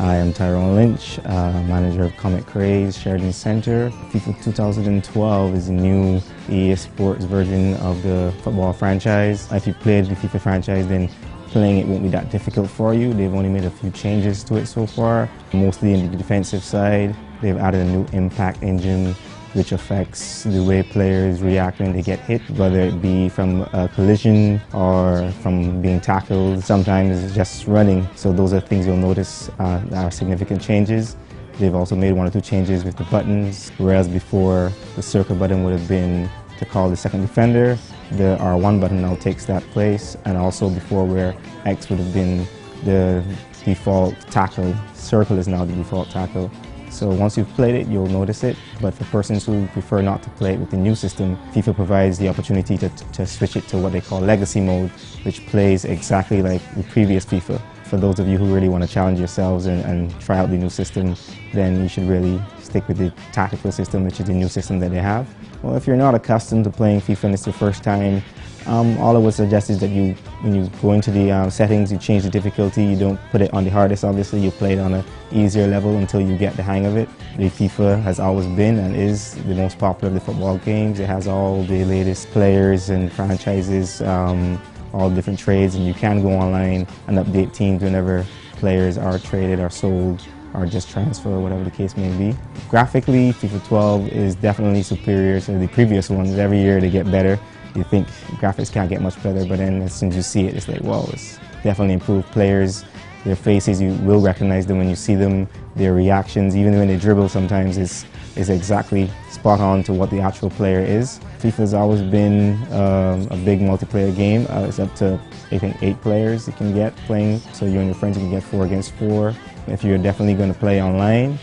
I am Tyrone Lynch, manager of KOMIK KRAZE Sheridan Center. FIFA 2012 is a new EA Sports version of the football franchise. If you played the FIFA franchise, then playing it won't be that difficult for you. They've only made a few changes to it so far, mostly in the defensive side. They've added a new impact engine which affects the way players react when they get hit, whether it be from a collision or from being tackled. Sometimes it's just running. So those are things you'll notice are significant changes. They've also made one or two changes with the buttons, whereas before the circle button would have been to call the second defender. The R1 button now takes that place, and also before where X would have been the default tackle, circle is now the default tackle. So once you've played it, you'll notice it, but for persons who prefer not to play it with the new system, FIFA provides the opportunity to switch it to what they call legacy mode, which plays exactly like the previous FIFA. For those of you who really want to challenge yourselves and try out the new system, then you should really stick with the tactical system, which is the new system that they have. Well, if you're not accustomed to playing FIFA and it's your first time, all I would suggest is that when you go into the settings, you change the difficulty. You don't put it on the hardest, obviously. You play it on an easier level until you get the hang of it. The FIFA has always been and is the most popular of the football games. It has all the latest players and franchises, all different trades, and you can go online and update teams whenever players are traded or sold or just transfer, whatever the case may be. Graphically, FIFA 12 is definitely superior to the previous ones. Every year they get better. You think graphics can't get much better, but then as soon as you see it, it's like, wow, it's definitely improved. Players, their faces, you will recognize them when you see them. Their reactions, even when they dribble sometimes, is exactly spot on to what the actual player is. FIFA's always been a big multiplayer game. It's up to, I think, 8 players you can get playing, so you and your friends can get 4 against 4. If you're definitely going to play online,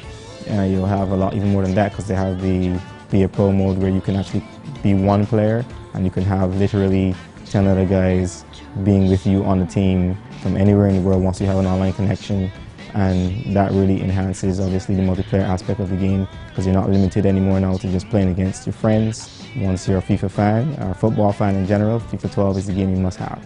you'll have a lot even more than that, because they have the Be a Pro mode where you can actually be one player and you can have literally 10 other guys being with you on the team from anywhere in the world once you have an online connection. And that really enhances, obviously, the multiplayer aspect of the game, because you're not limited anymore now to just playing against your friends. Once you're a FIFA fan, or a football fan in general, FIFA 12 is the game you must have.